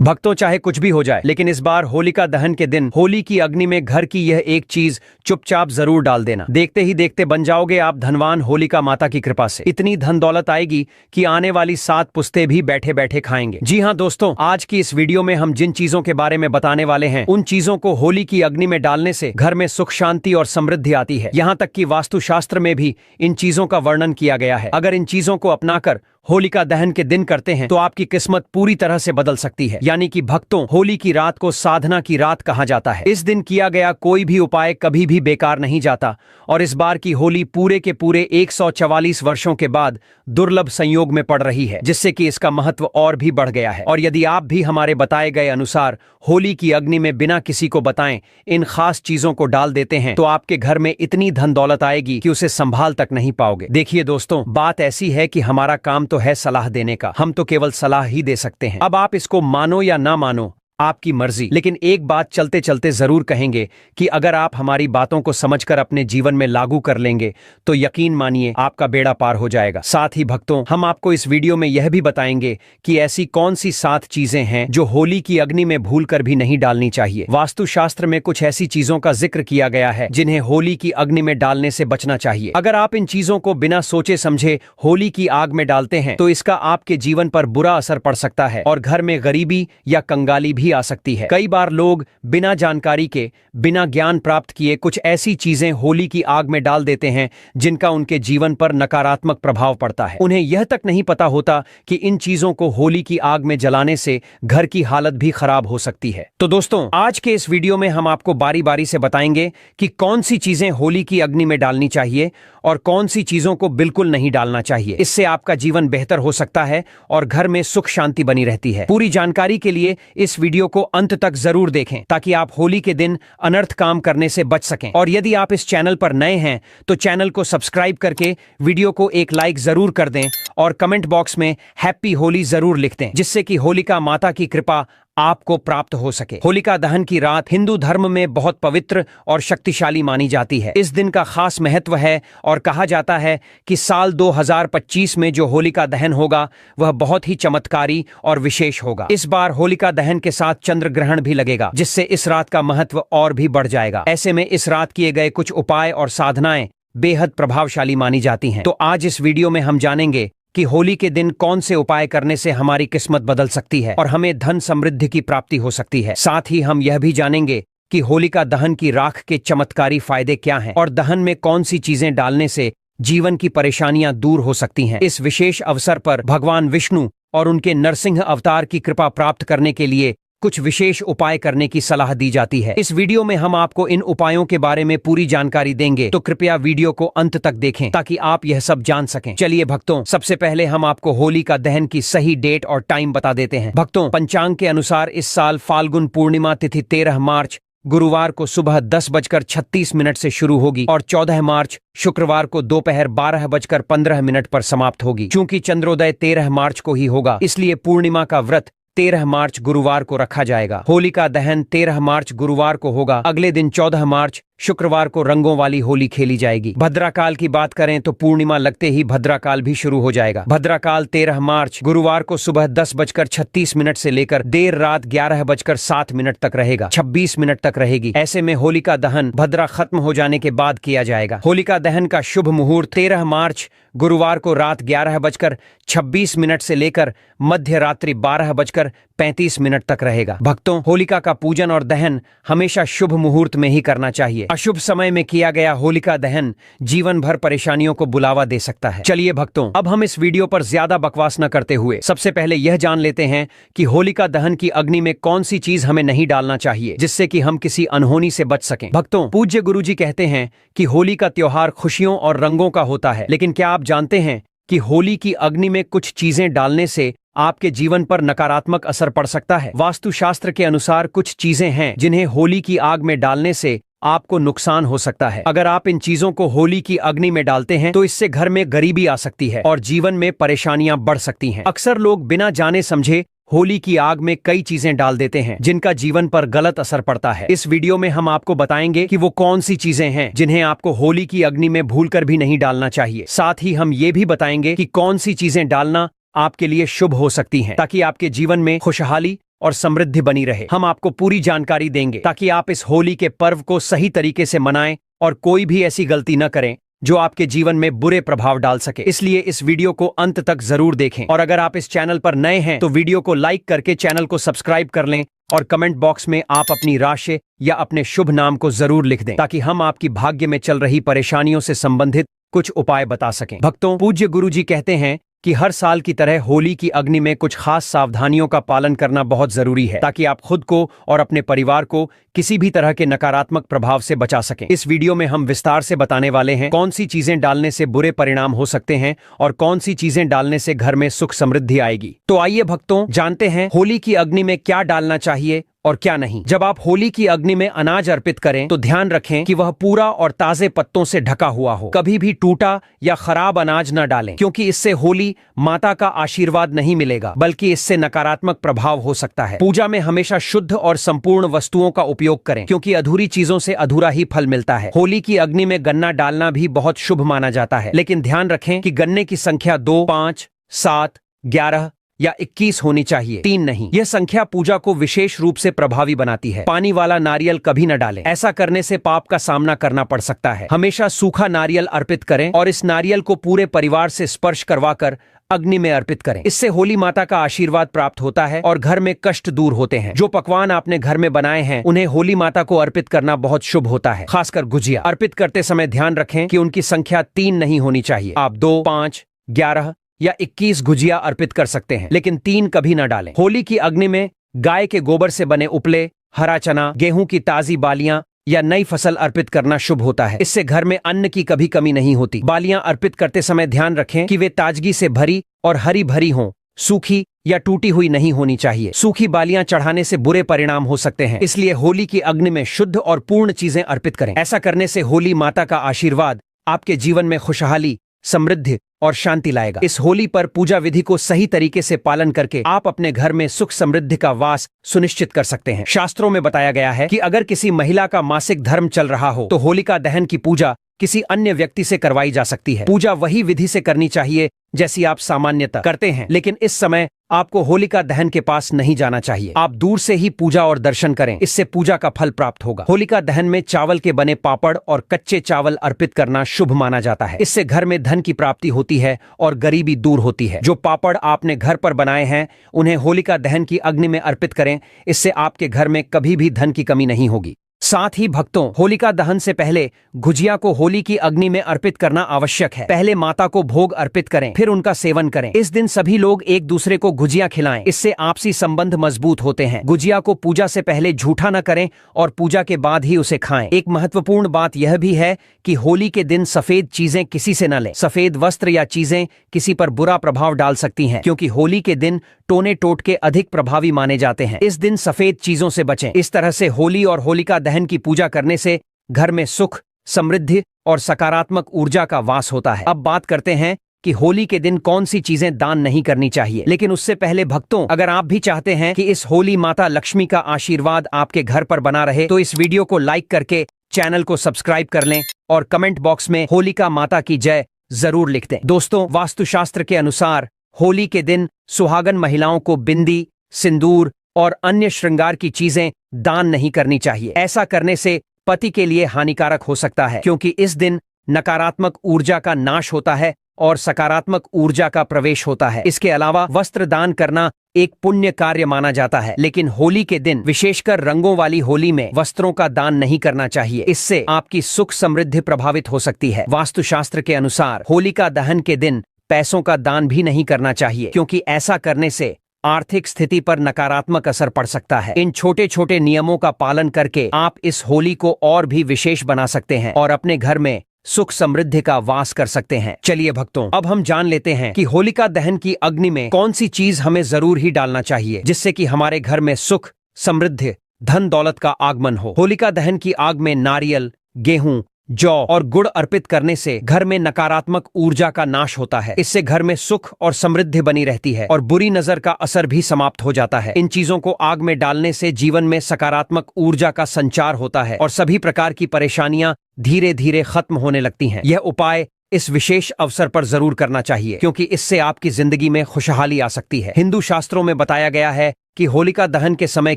भक्तों, चाहे कुछ भी हो जाए, लेकिन इस बार होलिका दहन के दिन होली की अग्नि में घर की यह एक चीज चुपचाप जरूर डाल देना। देखते ही देखते बन जाओगे आप धनवान। होलिका माता की कृपा से इतनी धन दौलत आएगी कि आने वाली 7 पुश्ते भी बैठे बैठे खाएंगे। जी हाँ दोस्तों, आज की इस वीडियो में हम जिन चीजों के बारे में बताने वाले हैं, उन चीजों को होली की अग्नि में डालने से घर में सुख, शांति और समृद्धि आती है। यहाँ तक कि वास्तुशास्त्र में भी इन चीजों का वर्णन किया गया है। अगर इन चीजों को अपनाकर होलिका दहन के दिन करते हैं तो आपकी किस्मत पूरी तरह से बदल सकती है। यानी कि भक्तों, होली की रात को साधना की रात कहा जाता है। इस दिन किया गया कोई भी उपाय कभी भी बेकार नहीं जाता और इस बार की होली पूरे के पूरे 144 वर्षों के बाद दुर्लभ संयोग में पड़ रही है, जिससे कि इसका महत्व और भी बढ़ गया है। और यदि आप भी हमारे बताए गए अनुसार होली की अग्नि में बिना किसी को बताएं इन खास चीजों को डाल देते हैं तो आपके घर में इतनी धन दौलत आएगी कि उसे संभाल तक नहीं पाओगे। देखिए दोस्तों, बात ऐसी है कि हमारा काम तो है सलाह देने का, हम तो केवल सलाह ही दे सकते हैं। अब आप इसको मानो या ना मानो, आपकी मर्जी। लेकिन एक बात चलते चलते जरूर कहेंगे कि अगर आप हमारी बातों को समझकर अपने जीवन में लागू कर लेंगे तो यकीन मानिए आपका बेड़ा पार हो जाएगा। साथ ही भक्तों, हम आपको इस वीडियो में यह भी बताएंगे कि ऐसी कौन सी 7 चीजें हैं जो होली की अग्नि में भूलकर भी नहीं डालनी चाहिए। वास्तुशास्त्र में कुछ ऐसी चीजों का जिक्र किया गया है जिन्हें होली की अग्नि में डालने से बचना चाहिए। अगर आप इन चीजों को बिना सोचे समझे होली की आग में डालते हैं तो इसका आपके जीवन पर बुरा असर पड़ सकता है और घर में गरीबी या कंगाली भी आ सकती है। कई बार लोग बिना जानकारी के, बिना ज्ञान प्राप्त किए कुछ ऐसी चीजें होली की आग में डाल देते हैं जिनका उनके जीवन पर नकारात्मक प्रभाव पड़ता है। उन्हें यह तक नहीं पता होता कि इन चीजों को होली की आग में जलाने से घर की हालत भी खराब हो सकती है। तो दोस्तों, आज के इस वीडियो में हम आपको बारी बारी से बताएंगे कि कौन सी चीजें होली की अग्नि में डालनी चाहिए और कौन सी चीजों को बिल्कुल नहीं डालना चाहिए। इससे आपका जीवन बेहतर हो सकता है और घर में सुख शांति बनी रहती है। पूरी जानकारी के लिए इस वीडियो को अंत तक जरूर देखें ताकि आप होली के दिन अनर्थ काम करने से बच सकें। और यदि आप इस चैनल पर नए हैं तो चैनल को सब्सक्राइब करके वीडियो को एक लाइक जरूर कर दें और कमेंट बॉक्स में हैप्पी होली जरूर लिख दें, जिससे कि होलिका माता की कृपा आपको प्राप्त हो सके। होलिका दहन की रात हिंदू धर्म में बहुत पवित्र और शक्तिशाली मानी जाती है। इस दिन का खास महत्व है और कहा जाता है कि साल 2025 में जो होलिका दहन होगा वह बहुत ही चमत्कारी और विशेष होगा। इस बार होलिका दहन के साथ चंद्र ग्रहण भी लगेगा, जिससे इस रात का महत्व और भी बढ़ जाएगा। ऐसे में इस रात किए गए कुछ उपाय और साधनाएं बेहद प्रभावशाली मानी जाती हैं। तो आज इस वीडियो में हम जानेंगे कि होली के दिन कौन से उपाय करने से हमारी किस्मत बदल सकती है और हमें धन समृद्धि की प्राप्ति हो सकती है। साथ ही हम यह भी जानेंगे कि होलिका दहन की राख के चमत्कारी फायदे क्या हैं और दहन में कौन सी चीजें डालने से जीवन की परेशानियां दूर हो सकती हैं। इस विशेष अवसर पर भगवान विष्णु और उनके नरसिंह अवतार की कृपा प्राप्त करने के लिए कुछ विशेष उपाय करने की सलाह दी जाती है। इस वीडियो में हम आपको इन उपायों के बारे में पूरी जानकारी देंगे, तो कृपया वीडियो को अंत तक देखें ताकि आप यह सब जान सकें। चलिए भक्तों, सबसे पहले हम आपको होलिका दहन की सही डेट और टाइम बता देते हैं। भक्तों, पंचांग के अनुसार इस साल फाल्गुन पूर्णिमा तिथि 13 मार्च गुरुवार को सुबह 10:36 से शुरू होगी और 14 मार्च शुक्रवार को दोपहर 12:15 पर समाप्त होगी। चूंकि चंद्रोदय 13 मार्च को ही होगा, इसलिए पूर्णिमा का व्रत 13 मार्च गुरुवार को रखा जाएगा। होलिका दहन 13 मार्च गुरुवार को होगा। अगले दिन 14 मार्च शुक्रवार को रंगों वाली होली खेली जाएगी। भद्राकाल की बात करें तो पूर्णिमा लगते ही भद्राकाल भी शुरू हो जाएगा। भद्राकाल 13 मार्च गुरुवार को सुबह 10:36 से लेकर देर रात 11:07 तक रहेगा, 26 मिनट तक रहेगी। ऐसे में होलिका दहन भद्रा खत्म हो जाने के बाद किया जाएगा। होलिका दहन का शुभ मुहूर्त 13 मार्च गुरुवार को रात 11:26 से लेकर मध्य रात्रि 12:35 तक रहेगा। भक्तों, होलिका का पूजन और दहन हमेशा शुभ मुहूर्त में ही करना चाहिए। अशुभ समय में किया गया होलिका दहन जीवन भर परेशानियों को बुलावा दे सकता है। चलिए भक्तों, अब हम इस वीडियो पर ज्यादा बकवास न करते हुए सबसे पहले यह जान लेते हैं कि होलिका दहन की अग्नि में कौन सी चीज हमें नहीं डालना चाहिए, जिससे कि हम किसी अनहोनी से बच सकें। भक्तों, पूज्य गुरुजी कहते हैं कि होली का त्योहार खुशियों और रंगों का होता है, लेकिन क्या आप जानते हैं कि होली की अग्नि में कुछ चीजें डालने से आपके जीवन पर नकारात्मक असर पड़ सकता है। वास्तुशास्त्र के अनुसार कुछ चीजें हैं जिन्हें होली की आग में डालने से आपको नुकसान हो सकता है। अगर आप इन चीजों को होली की अग्नि में डालते हैं तो इससे घर में गरीबी आ सकती है और जीवन में परेशानियां बढ़ सकती हैं। अक्सर लोग बिना जाने समझे होली की आग में कई चीजें डाल देते हैं जिनका जीवन पर गलत असर पड़ता है। इस वीडियो में हम आपको बताएंगे कि वो कौन सी चीजें हैं जिन्हें आपको होली की अग्नि में भूलकर भी नहीं डालना चाहिए। साथ ही हम ये भी बताएंगे कि कौन सी चीजें डालना आपके लिए शुभ हो सकती हैं, ताकि आपके जीवन में खुशहाली और समृद्धि बनी रहे। हम आपको पूरी जानकारी देंगे ताकि आप इस होली के पर्व को सही तरीके से मनाएं और कोई भी ऐसी गलती न करें जो आपके जीवन में बुरे प्रभाव डाल सके। इसलिए इस वीडियो को अंत तक जरूर देखें और अगर आप इस चैनल पर नए हैं तो वीडियो को लाइक करके चैनल को सब्सक्राइब कर लें और कमेंट बॉक्स में आप अपनी राशि या अपने शुभ नाम को जरूर लिख दें ताकि हम आपकी भाग्य में चल रही परेशानियों से संबंधित कुछ उपाय बता सकें। भक्तों, पूज्य गुरुजी कहते हैं कि हर साल की तरह होली की अग्नि में कुछ खास सावधानियों का पालन करना बहुत जरूरी है ताकि आप खुद को और अपने परिवार को किसी भी तरह के नकारात्मक प्रभाव से बचा सकें। इस वीडियो में हम विस्तार से बताने वाले हैं कौन सी चीजें डालने से बुरे परिणाम हो सकते हैं और कौन सी चीजें डालने से घर में सुख समृद्धि आएगी। तो आइए भक्तों, जानते हैं होली की अग्नि में क्या डालना चाहिए और क्या नहीं। जब आप होली की अग्नि में अनाज अर्पित करें तो ध्यान रखें कि वह पूरा और ताजे पत्तों से ढका हुआ हो। कभी भी टूटा या खराब अनाज न डालें क्योंकि इससे होली माता का आशीर्वाद नहीं मिलेगा बल्कि इससे नकारात्मक प्रभाव हो सकता है। पूजा में हमेशा शुद्ध और संपूर्ण वस्तुओं का उपयोग करें क्योंकि अधूरी चीजों से अधूरा ही फल मिलता है। होली की अग्नि में गन्ना डालना भी बहुत शुभ माना जाता है, लेकिन ध्यान रखें कि गन्ने की संख्या 2, 5, 7, 11 या 21 होनी चाहिए, 3 नहीं। यह संख्या पूजा को विशेष रूप से प्रभावी बनाती है। पानी वाला नारियल कभी न डालें, ऐसा करने से पाप का सामना करना पड़ सकता है। हमेशा सूखा नारियल अर्पित करें और इस नारियल को पूरे परिवार से स्पर्श करवाकर अग्नि में अर्पित करें। इससे होली माता का आशीर्वाद प्राप्त होता है और घर में कष्ट दूर होते हैं। जो पकवान आपने घर में बनाए हैं उन्हें होली माता को अर्पित करना बहुत शुभ होता है। खासकर गुजिया अर्पित करते समय ध्यान रखें कि उनकी संख्या 3 नहीं होनी चाहिए। आप 2, 5, 11 या 21 गुजिया अर्पित कर सकते हैं, लेकिन 3 कभी न डालें। होली की अग्नि में गाय के गोबर से बने उपले, हरा चना, गेहूं की ताजी बालियां या नई फसल अर्पित करना शुभ होता है। इससे घर में अन्न की कभी कमी नहीं होती। बालियां अर्पित करते समय ध्यान रखें कि वे ताजगी से भरी और हरी भरी हों, सूखी या टूटी हुई नहीं होनी चाहिए। सूखी बालियां चढ़ाने से बुरे परिणाम हो सकते हैं, इसलिए होली की अग्नि में शुद्ध और पूर्ण चीजें अर्पित करें। ऐसा करने से होली माता का आशीर्वाद आपके जीवन में खुशहाली, समृद्धि और शांति लाएगा। इस होली पर पूजा विधि को सही तरीके से पालन करके आप अपने घर में सुख समृद्धि का वास सुनिश्चित कर सकते हैं। शास्त्रों में बताया गया है कि अगर किसी महिला का मासिक धर्म चल रहा हो तो होलिका दहन की पूजा किसी अन्य व्यक्ति से करवाई जा सकती है। पूजा वही विधि से करनी चाहिए जैसी आप सामान्यतः करते हैं, लेकिन इस समय आपको होलिका दहन के पास नहीं जाना चाहिए। आप दूर से ही पूजा और दर्शन करें, इससे पूजा का फल प्राप्त होगा। होलिका दहन में चावल के बने पापड़ और कच्चे चावल अर्पित करना शुभ माना जाता है। इससे घर में धन की प्राप्ति होती है और गरीबी दूर होती है। जो पापड़ आपने घर पर बनाए हैं उन्हें होलिका दहन की अग्नि में अर्पित करें, इससे आपके घर में कभी भी धन की कमी नहीं होगी। साथ ही भक्तों, होलिका दहन से पहले गुजिया को होली की अग्नि में अर्पित करना आवश्यक है। पहले माता को भोग अर्पित करें, फिर उनका सेवन करें। इस दिन सभी लोग एक दूसरे को गुजिया खिलाएं, इससे आपसी संबंध मजबूत होते हैं। गुजिया को पूजा से पहले झूठा न करें और पूजा के बाद ही उसे खाएं। एक महत्वपूर्ण बात यह भी है कि होली के दिन सफेद चीजें किसी से न लें। सफेद वस्त्र या चीजें किसी पर बुरा प्रभाव डाल सकती हैं, क्योंकि होली के दिन टोने टोटके अधिक प्रभावी माने जाते हैं। इस दिन सफेद चीजों से बचें। इस तरह से होली और होलिका दहन की पूजा करने से घर में सुख, समृद्धि और सकारात्मक ऊर्जा का वास होता है। अब बात करते हैं कि होली के दिन कौन सी चीजें दान नहीं करनी चाहिए। लेकिन उससे पहले भक्तों, अगर आप भी चाहते हैं कि इस होली माता लक्ष्मी का आशीर्वाद आपके घर पर बना रहे तो इस वीडियो को लाइक करके चैनल को सब्सक्राइब कर लें और कमेंट बॉक्स में होलिका माता की जय जरूर लिख दें। दोस्तों, वास्तुशास्त्र के अनुसार होली के दिन सुहागन महिलाओं को बिंदी, सिंदूर और अन्य श्रृंगार की चीजें दान नहीं करनी चाहिए। ऐसा करने से पति के लिए हानिकारक हो सकता है, क्योंकि इस दिन नकारात्मक ऊर्जा का नाश होता है और सकारात्मक ऊर्जा का प्रवेश होता है। इसके अलावा वस्त्र दान करना एक पुण्य कार्य माना जाता है, लेकिन होली के दिन, विशेषकर रंगों वाली होली में, वस्त्रों का दान नहीं करना चाहिए। इससे आपकी सुख समृद्धि प्रभावित हो सकती है। वास्तुशास्त्र के अनुसार होलिका दहन के दिन पैसों का दान भी नहीं करना चाहिए, क्योंकि ऐसा करने से आर्थिक स्थिति पर नकारात्मक असर पड़ सकता है। इन छोटे छोटे नियमों का पालन करके आप इस होली को और भी विशेष बना सकते हैं और अपने घर में सुख समृद्धि का वास कर सकते हैं। चलिए भक्तों, अब हम जान लेते हैं कि होलिका दहन की अग्नि में कौन सी चीज हमें जरूर ही डालना चाहिए, जिससे कि हमारे घर में सुख, समृद्धि, धन दौलत का आगमन हो। होलिका दहन की आग में नारियल, गेहूं, जौ और गुड़ अर्पित करने से घर में नकारात्मक ऊर्जा का नाश होता है। इससे घर में सुख और समृद्धि बनी रहती है और बुरी नजर का असर भी समाप्त हो जाता है। इन चीजों को आग में डालने से जीवन में सकारात्मक ऊर्जा का संचार होता है और सभी प्रकार की परेशानियां धीरे धीरे खत्म होने लगती हैं। यह उपाय इस विशेष अवसर पर जरूर करना चाहिए, क्योंकि इससे आपकी जिंदगी में खुशहाली आ सकती है। हिंदू शास्त्रों में बताया गया है कि होलिका दहन के समय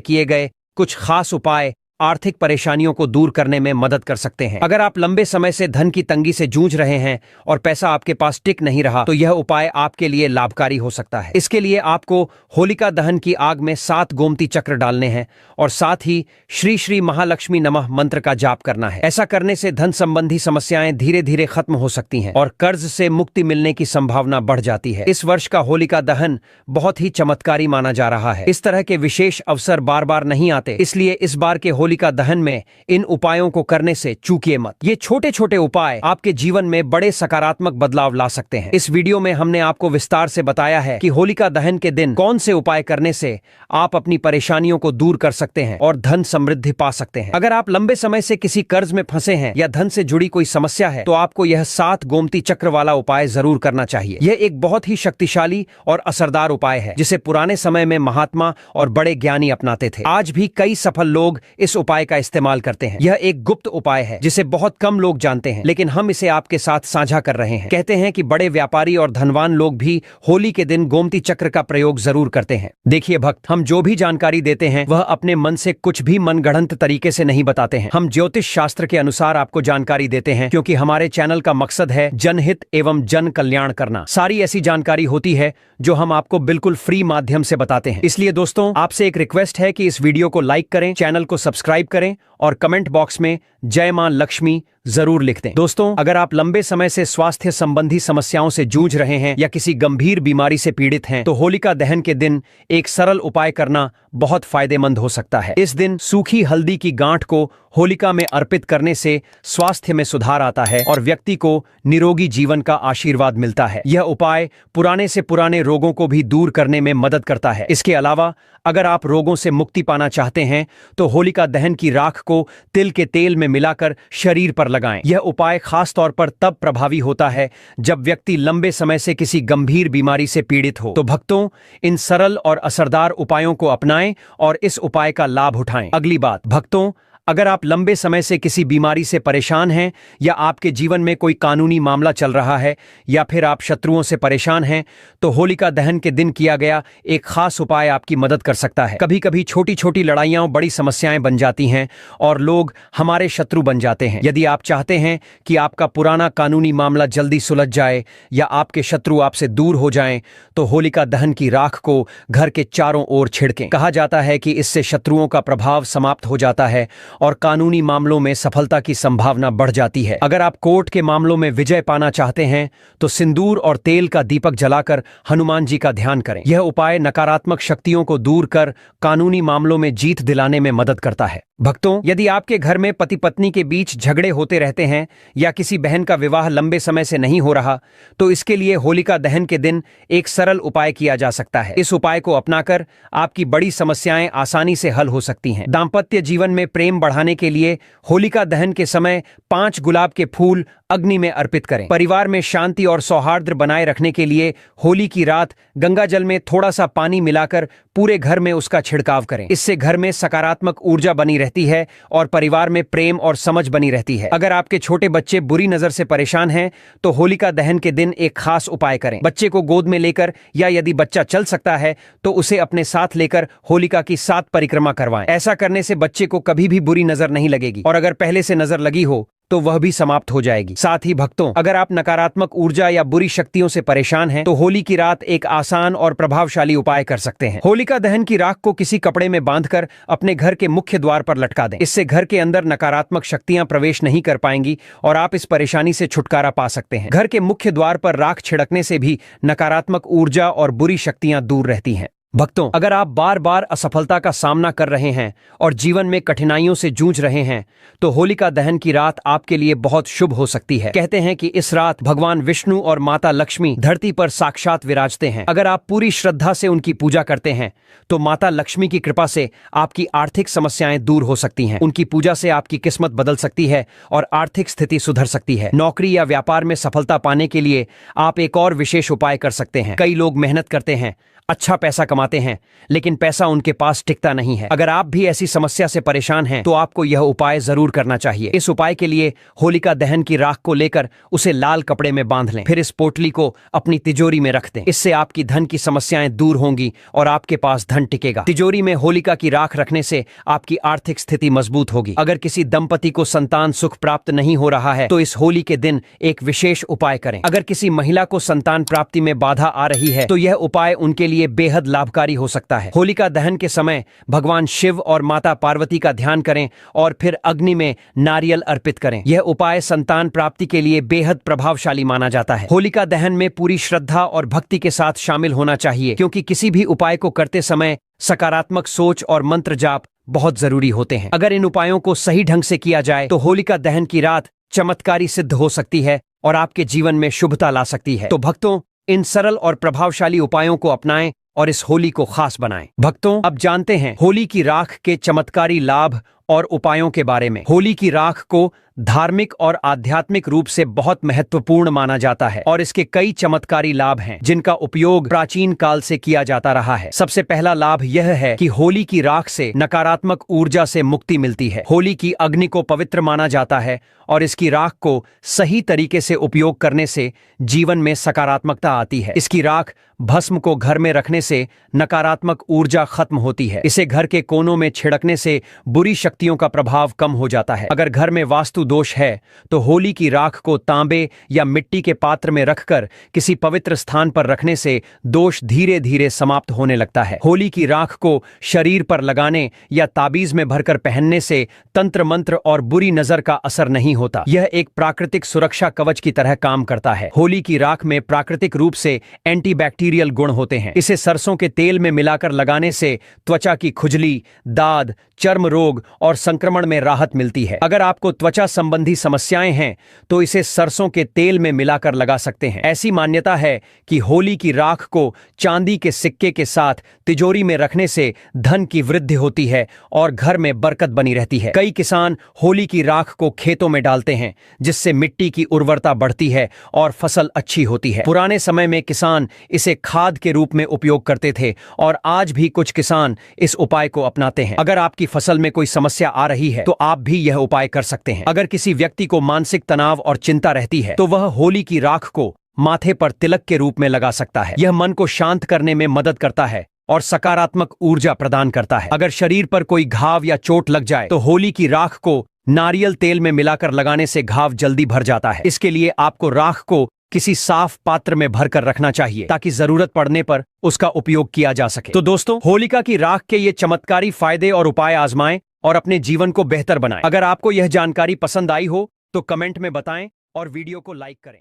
किए गए कुछ खास उपाय आर्थिक परेशानियों को दूर करने में मदद कर सकते हैं। अगर आप लंबे समय से धन की तंगी से जूझ रहे हैं और पैसा आपके पास टिक नहीं रहा, तो यह उपाय आपके लिए लाभकारी हो सकता है। इसके लिए आपको होलिका दहन की आग में 7 गोमती चक्र डालने हैं और साथ ही श्री श्री महालक्ष्मी नमः मंत्र का जाप करना है। ऐसा करने से धन संबंधी समस्याएं धीरे धीरे खत्म हो सकती हैं और कर्ज से मुक्ति मिलने की संभावना बढ़ जाती है। इस वर्ष का होलिका दहन बहुत ही चमत्कारी माना जा रहा है। इस तरह के विशेष अवसर बार बार नहीं आते, इसलिए इस बार के होलिका दहन में इन उपायों को करने से चूकिए मत। ये छोटे छोटे उपाय आपके जीवन में बड़े सकारात्मक बदलाव ला सकते हैं। इस वीडियो में हमने आपको विस्तार से बताया है कि होलिका दहन के दिन कौन से उपाय करने से आप अपनी परेशानियों को दूर कर सकते हैं और धन समृद्धि पा सकते हैं। अगर आप लंबे समय से किसी कर्ज में फंसे हैं या धन से जुड़ी कोई समस्या है, तो आपको यह 7 गोमती चक्र वाला उपाय जरूर करना चाहिए। यह एक बहुत ही शक्तिशाली और असरदार उपाय है, जिसे पुराने समय में महात्मा और बड़े ज्ञानी अपनाते थे। आज भी कई सफल लोग इस उपाय का इस्तेमाल करते हैं। यह एक गुप्त उपाय है जिसे बहुत कम लोग जानते हैं, लेकिन हम इसे आपके साथ साझा कर रहे हैं। कहते हैं कि बड़े व्यापारी और धनवान लोग भी होली के दिन गोमती चक्र का प्रयोग जरूर करते हैं। देखिए भक्त, हम जो भी जानकारी देते हैं वह अपने मन से कुछ भी मनगढ़ंत तरीके से नहीं बताते हैं। हम ज्योतिष शास्त्र के अनुसार आपको जानकारी देते हैं, क्योंकि हमारे चैनल का मकसद है जनहित एवं जन कल्याण करना। सारी ऐसी जानकारी होती है जो हम आपको बिल्कुल फ्री माध्यम से बताते हैं। इसलिए दोस्तों, आपसे एक रिक्वेस्ट है कि इस वीडियो को लाइक करें, चैनल को सब्सक्राइब करें और कमेंट बॉक्स में जय मां लक्ष्मी जरूर लिख दें। दोस्तों, अगर आप लंबे समय से स्वास्थ्य संबंधी समस्याओं से जूझ रहे हैं या किसी गंभीर बीमारी से पीड़ित हैं, तो होलिका दहन के दिन एक सरल उपाय करना बहुत फायदेमंद हो सकता है। इस दिन सूखी हल्दी की गांठ को होलिका में अर्पित करने से स्वास्थ्य में सुधार आता है और व्यक्ति को निरोगी जीवन का आशीर्वाद मिलता है। यह उपाय पुराने से पुराने रोगों को भी दूर करने में मदद करता है। इसके अलावा अगर आप रोगों से मुक्ति पाना चाहते हैं, तो होलिका दहन की राख को तिल के तेल में मिलाकर शरीर पर लगाएं। यह उपाय खास तौर पर तब प्रभावी होता है जब व्यक्ति लंबे समय से किसी गंभीर बीमारी से पीड़ित हो। तो भक्तों, इन सरल और असरदार उपायों को अपनाएं और इस उपाय का लाभ उठाएं। अगली बात भक्तों, अगर आप लंबे समय से किसी बीमारी से परेशान हैं या आपके जीवन में कोई कानूनी मामला चल रहा है या फिर आप शत्रुओं से परेशान हैं, तो होलिका दहन के दिन किया गया एक खास उपाय आपकी मदद कर सकता है। कभी कभी छोटी छोटी लड़ाइयां बड़ी समस्याएं बन जाती हैं और लोग हमारे शत्रु बन जाते हैं। यदि आप चाहते हैं कि आपका पुराना कानूनी मामला जल्दी सुलझ जाए या आपके शत्रु आपसे दूर हो जाएं, तो होलिका दहन की राख को घर के चारों ओर छिड़कें। कहा जाता है कि इससे शत्रुओं का प्रभाव समाप्त हो जाता है और कानूनी मामलों में सफलता की संभावना बढ़ जाती है। अगर आप कोर्ट के मामलों में विजय पाना चाहते हैं, तो सिंदूर और तेल का दीपक जलाकर हनुमान जी का ध्यान करें। यह उपाय नकारात्मक शक्तियों को दूर कर कानूनी मामलों में जीत दिलाने में मदद करता है। भक्तों, यदि आपके घर में पति पत्नी के बीच झगड़े होते रहते हैं या किसी बहन का विवाह लंबे समय से नहीं हो रहा, तो इसके लिए होलिका दहन के दिन एक सरल उपाय किया जा सकता है। इस उपाय को अपनाकर आपकी बड़ी समस्याएं आसानी से हल हो सकती हैं। दाम्पत्य जीवन में प्रेम बढ़ाने के लिए होलिका दहन के समय 5 गुलाब के फूल अग्नि में अर्पित करें। परिवार में शांति और सौहार्द बनाए रखने के लिए होली की रात गंगा जल में थोड़ा सा पानी मिलाकर पूरे घर में उसका छिड़काव करें। इससे घर में सकारात्मक ऊर्जा बनी रहती है और परिवार में प्रेम और समझ बनी रहती है। अगर आपके छोटे बच्चे बुरी नजर से परेशान हैं, तो होलिका दहन के दिन एक खास उपाय करें। बच्चे को गोद में लेकर या यदि बच्चा चल सकता है तो उसे अपने साथ लेकर होलिका की 7 परिक्रमा करवाएं। ऐसा करने से बच्चे को कभी भी बुरी नजर नहीं लगेगी और अगर पहले से नजर लगी हो तो वह भी समाप्त हो जाएगी। साथ ही भक्तों, अगर आप नकारात्मक ऊर्जा या बुरी शक्तियों से परेशान हैं, तो होली की रात एक आसान और प्रभावशाली उपाय कर सकते हैं। होलिका दहन की राख को किसी कपड़े में बांधकर अपने घर के मुख्य द्वार पर लटका दें। इससे घर के अंदर नकारात्मक शक्तियां प्रवेश नहीं कर पाएंगी और आप इस परेशानी से छुटकारा पा सकते हैं। घर के मुख्य द्वार पर राख छिड़कने से भी नकारात्मक ऊर्जा और बुरी शक्तियां दूर रहती हैं। भक्तों, अगर आप बार बार असफलता का सामना कर रहे हैं और जीवन में कठिनाइयों से जूझ रहे हैं, तो होलिका दहन की रात आपके लिए बहुत शुभ हो सकती है। कहते हैं कि इस रात भगवान विष्णु और माता लक्ष्मी धरती पर साक्षात विराजते हैं। अगर आप पूरी श्रद्धा से उनकी पूजा करते हैं, तो माता लक्ष्मी की कृपा से आपकी आर्थिक समस्याएं दूर हो सकती हैं। उनकी पूजा से आपकी किस्मत बदल सकती है और आर्थिक स्थिति सुधर सकती है। नौकरी या व्यापार में सफलता पाने के लिए आप एक और विशेष उपाय कर सकते हैं। कई लोग मेहनत करते हैं, अच्छा पैसा कमाते हैं, लेकिन पैसा उनके पास टिकता नहीं है। अगर आप भी ऐसी समस्या से परेशान हैं तो आपको यह उपाय जरूर करना चाहिए। इस उपाय के लिए होलिका दहन की राख को लेकर उसे लाल कपड़े में बांध लें, फिर इस पोटली को अपनी तिजोरी में रख दें। इससे आपकी धन की समस्याएं दूर होंगी और आपके पास धन टिकेगा। तिजोरी में होलिका की राख रखने से आपकी आर्थिक स्थिति मजबूत होगी। अगर किसी दंपति को संतान सुख प्राप्त नहीं हो रहा है तो इस होली के दिन एक विशेष उपाय करें। अगर किसी महिला को संतान प्राप्ति में बाधा आ रही है तो यह उपाय उनके लिए बेहद लाभकारी हो सकता है। होलिका दहन के समय भगवान शिव और माता पार्वती का ध्यान करें और फिर अग्नि में नारियल अर्पित करें। यह उपाय संतान प्राप्ति के लिए बेहद प्रभावशाली माना जाता है। होलिका दहन में पूरी श्रद्धा और भक्ति के साथ शामिल होना चाहिए, क्योंकि किसी भी उपाय को करते समय सकारात्मक सोच और मंत्र जाप बहुत जरूरी होते हैं। अगर इन उपायों को सही ढंग से किया जाए तो होलिका दहन की रात चमत्कारी सिद्ध हो सकती है और आपके जीवन में शुभता ला सकती है। तो भक्तों, इन सरल और प्रभावशाली उपायों को अपनाएं और इस होली को खास बनाएं। भक्तों, अब जानते हैं होली की राख के चमत्कारी लाभ और उपायों के बारे में। होली की राख को धार्मिक और आध्यात्मिक रूप से बहुत महत्वपूर्ण माना जाता है और इसके कई चमत्कारी लाभ हैं, जिनका उपयोग प्राचीन काल से किया जाता रहा है। सबसे पहला लाभ यह है कि होली की राख से नकारात्मक ऊर्जा से मुक्ति मिलती है। होली की अग्नि को पवित्र माना जाता है और इसकी राख को सही तरीके से उपयोग करने से जीवन में सकारात्मकता आती है। इसकी राख भस्म को घर में रखने से नकारात्मक ऊर्जा खत्म होती है। इसे घर के कोनों में छिड़कने से बुरी शक्तियों का प्रभाव कम हो जाता है। अगर घर में वास्तु दोष है तो होली की राख को तांबे या मिट्टी के पात्र में रखकर किसी पवित्र स्थान पर रखने से दोष धीरे धीरे समाप्त होने लगता है। होली की राख को शरीर पर लगाने या ताबीज में भरकर पहनने से तंत्र मंत्र और बुरी नजर का असर नहीं होता। यह एक प्राकृतिक सुरक्षा कवच की तरह काम करता है। होली की राख में प्राकृतिक रूप से एंटीबैक्टीरियल गुण होते हैं। इसे सरसों के तेल में मिलाकर लगाने से त्वचा की खुजली, दाद, चर्म रोग और संक्रमण में राहत मिलती है। अगर आपको त्वचा संबंधी समस्याएं हैं तो इसे सरसों के तेल में मिलाकर लगा सकते हैं। ऐसी मान्यता है कि होली की राख को चांदी के सिक्के के साथ तिजोरी में रखने से धन की वृद्धि होती है और घर में बरकत बनी रहती है। कई किसान होली की राख को खेतों में डालते हैं, जिससे मिट्टी की उर्वरता बढ़ती है और फसल अच्छी होती है। पुराने समय में किसान इसे खाद के रूप में उपयोग करते थे और आज भी कुछ किसान इस उपाय को अपनाते हैं। अगर आपकी फसल में कोई समस्या आ रही है तो आप भी यह उपाय कर सकते हैं। अगर किसी व्यक्ति को मानसिक तनाव और चिंता रहती है तो वह होली की राख को माथे पर तिलक के रूप में लगा सकता है। यह मन को शांत करने में मदद करता है और सकारात्मक ऊर्जा प्रदान करता है। अगर शरीर पर कोई घाव या चोट लग जाए तो होली की राख को नारियल तेल में मिलाकर लगाने से घाव जल्दी भर जाता है। इसके लिए आपको राख को किसी साफ पात्र में भरकर रखना चाहिए ताकि जरूरत पड़ने पर उसका उपयोग किया जा सके। तो दोस्तों, होलिका की राख के ये चमत्कारी फायदे और उपाय आजमाएं और अपने जीवन को बेहतर बनाएं। अगर आपको यह जानकारी पसंद आई हो तो कमेंट में बताएं और वीडियो को लाइक करें।